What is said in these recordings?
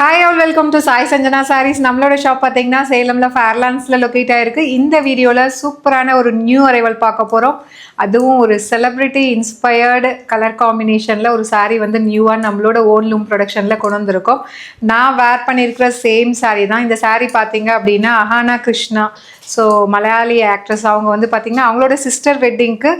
Hi all welcome to Sai Sanjana Sarees. நம்மளோட shop பார்த்தீங்கன்னா சேலம்ல ஃபேர்லாண்ட்ஸ்ல locate ஆயிருக்கு. இந்த வீடியோவில் சூப்பரான ஒரு நியூ அரைவல் பார்க்க போகிறோம். அதுவும் ஒரு செலிப்ரிட்டி இன்ஸ்பயர்டு கலர் காம்பினேஷனில் ஒரு சாரீ வந்து நியூவாக நம்மளோட ஓன் லூம் ப்ரொடக்ஷனில் கொண்டு வந்திருக்கோம். நான் வேர் பண்ணியிருக்கிற சேம் சாரீ தான். இந்த சாரீ பார்த்தீங்க அப்படின்னா அஹானா கிருஷ்ணா, ஸோ மலையாளி ஆக்ட்ரஸ், அவங்க வந்து பார்த்திங்கன்னா அவங்களோட சிஸ்டர் வெட்டிங்க்கு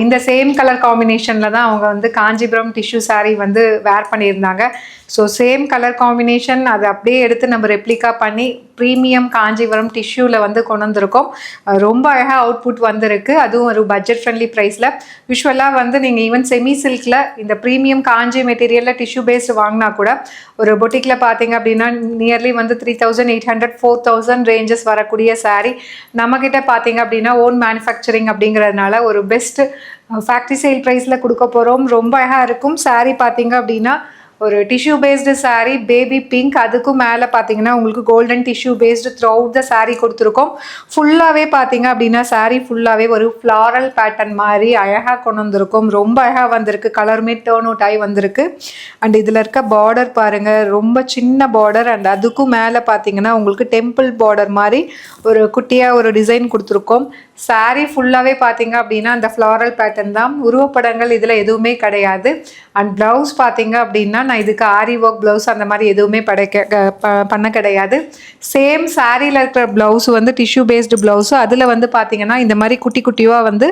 இந்த சேம் கலர் காம்பினேஷனில் தான் அவங்க வந்து காஞ்சிபுரம் டிஷ்யூ சாரீ வந்து வேர் பண்ணியிருந்தாங்க. ஸோ சேம் கலர் காம்பினேஷன் அதை அப்படியே எடுத்து நம்ம ரெப்ளிகா பண்ணி ப்ரீமியம் காஞ்சிபுரம் டிஷ்யூவில் வந்து கொண்டு வந்திருக்கோம். ரொம்ப அழகாக அவுட்புட் வந்திருக்கு. அதுவும் ஒரு பட்ஜெட் ஃப்ரெண்ட்லி ப்ரைஸில். யூஸ்வலாக வந்து நீங்கள் ஈவன் செமி சில்கில் இந்த ப்ரீமியம் காஞ்சி மெட்டீரியலில் டிஷ்யூ பேஸ்டு வாங்கினா கூட ஒரு பொட்டிக்கில் பார்த்தீங்க அப்படின்னா நியர்லி வந்து 3800 4000 ரேஞ்சஸ் வரக்கூடிய சாரீ நம்மக்கிட்ட பார்த்தீங்க அப்படின்னா ஓன் மேனுஃபேக்சரிங் அப்படிங்கிறதுனால ஒரு பெஸ்ட் ஃபேக்ட்ரி சேல் ப்ரைஸில் கொடுக்க போகிறோம். ரொம்ப அழகாக இருக்கும். சாரீ பார்த்தீங்க அப்படின்னா ஒரு tissue based sari, baby pink, அதுக்கும் மேலே பார்த்தீங்கன்னா உங்களுக்கு golden tissue based through out the sari கொடுத்துருக்கோம். ஃபுல்லாகவே பார்த்தீங்க அப்படின்னா சாரீ ஃபுல்லாகவே ஒரு ஃப்ளாரல் பேட்டர்ன் மாதிரி அழகாக கொண்டு வந்திருக்கும். ரொம்ப அழகாக வந்திருக்கு. கலருமே டேர்ன் அவுட் ஆகி வந்திருக்கு. அண்ட் இதில் இருக்க பார்டர் பாருங்கள், ரொம்ப சின்ன பார்டர். அண்ட் அதுக்கும் மேலே பார்த்தீங்கன்னா உங்களுக்கு டெம்பிள் பார்டர் மாதிரி ஒரு குட்டியாக ஒரு டிசைன் கொடுத்துருக்கோம். சாரீ ஃபுல்லாகவே பார்த்தீங்க அப்படின்னா அந்த ஃப்ளாரல் பேட்டர்ன் தான். உருவப்படங்கள் இதில் எதுவுமே கிடையாது. அண்ட் ப்ளவுஸ் பார்த்தீங்க அப்படின்னா நான் இதுக்கு ஆரி ஒர்க் ப்ளவுஸ் அந்த மாதிரி எதுவுமே பண்ண கிடையாது. சேம் சாரியில் இருக்கிற ப்ளவுஸ் வந்து டிஷ்யூ பேஸ்டு ப்ளவுஸு. அதில் வந்து பார்த்தீங்கன்னா இந்த மாதிரி குட்டி குட்டியாக வந்து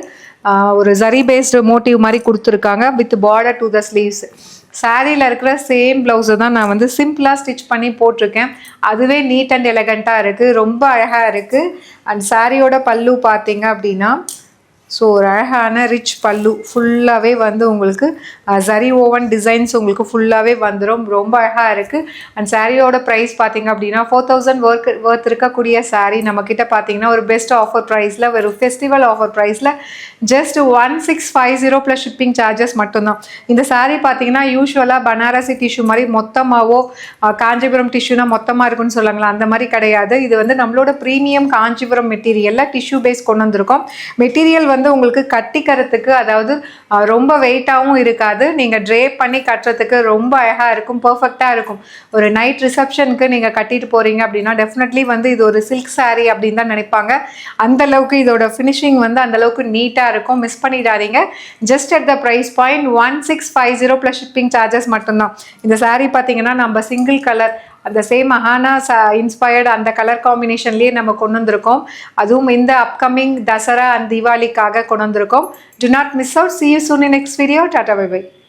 ஒரு ஜரி பேஸ்டு மோட்டிவ் மாதிரி கொடுத்துருக்காங்க with border to the sleeves. சாரியில் இருக்கிற சேம் ப்ளவுஸை தான் நான் வந்து சிம்பிளாக ஸ்டிச் பண்ணி போட்டிருக்கேன். அதுவே நீட் அண்ட் எலகண்ட்டாக இருக்குது. ரொம்ப அழகாக இருக்குது. அண்ட் சாரியோட பல்லு பார்த்தீங்க அப்படின்னா ஸோ ஒரு அழகான ரிச் பல்லு ஃபுல்லாகவே வந்து உங்களுக்கு சரி ஓவன் டிசைன்ஸ் உங்களுக்கு ஃபுல்லாகவே வந்துடும். ரொம்ப அழகாக இருக்குது. அண்ட் சாரியோட ப்ரைஸ் பார்த்தீங்க அப்படின்னா 4000 ஒர்த் இருக்கக்கூடிய சாரீ நம்மக்கிட்ட பார்த்தீங்கன்னா ஒரு பெஸ்ட் ஆஃபர் ப்ரைஸில், ஒரு ஃபெஸ்டிவல் ஆஃபர் ப்ரைஸில் ஜஸ்ட் 1650 ப்ளஸ் ஷிப்பிங் சார்ஜஸ் மட்டும்தான். இந்த சாரீ பார்த்தீங்கன்னா யூஸ்வலாக பனாரசி டிஷ்யூ மாதிரி மொத்தமாகவோ காஞ்சிபுரம் டிஷ்யூனா மொத்தமாக இருக்குன்னு சொல்லுங்களா, அந்த மாதிரி கிடையாது. இது வந்து நம்மளோட ப்ரீமியம் காஞ்சிபுரம் மெட்டீரியலில் டிஷ்யூ பேஸ் கொண்டு வந்திருக்கோம். மெட்டீரியல் வந்து உங்களுக்கு கட்டிக்கிறதுக்கு, அதாவது ரொம்ப வெயிட்டாகவும் இருக்காது. நீங்கள் ட்ரேப் பண்ணி கட்டுறதுக்கு ரொம்ப அழகாக இருக்கும். பர்ஃபெக்டாக இருக்கும். ஒரு நைட் ரிசப்ஷனுக்கு நீங்கள் கட்டிட்டு போகிறீங்க அப்படின்னா டெஃபினெட்லி வந்து இது ஒரு சில்க் சாரீ அப்படின்னு தான் நினைப்பாங்க. அந்தளவுக்கு இதோட ஃபினிஷிங் வந்து அந்தளவுக்கு நீட்டாக இருக்கும். மிஸ் பண்ணிடாதீங்க. Just at the price point 1650 plus shipping charges மட்டும்தான். இந்த சாரீ பார்த்தீங்கன்னா நம்ம சிங்கிள் கலர் அந்த சேம் அஹானா இன்ஸ்பயர்டு அந்த கலர் காம்பினேஷன்லேயே நம்ம கொண்டு வந்திருக்கோம். அதுவும் இந்த அப்கமிங் தசரா அண்ட் தீபாவளிக்காக கொண்டு வந்திருக்கோம். To not miss out. See you soon in next video. Tata, bye bye.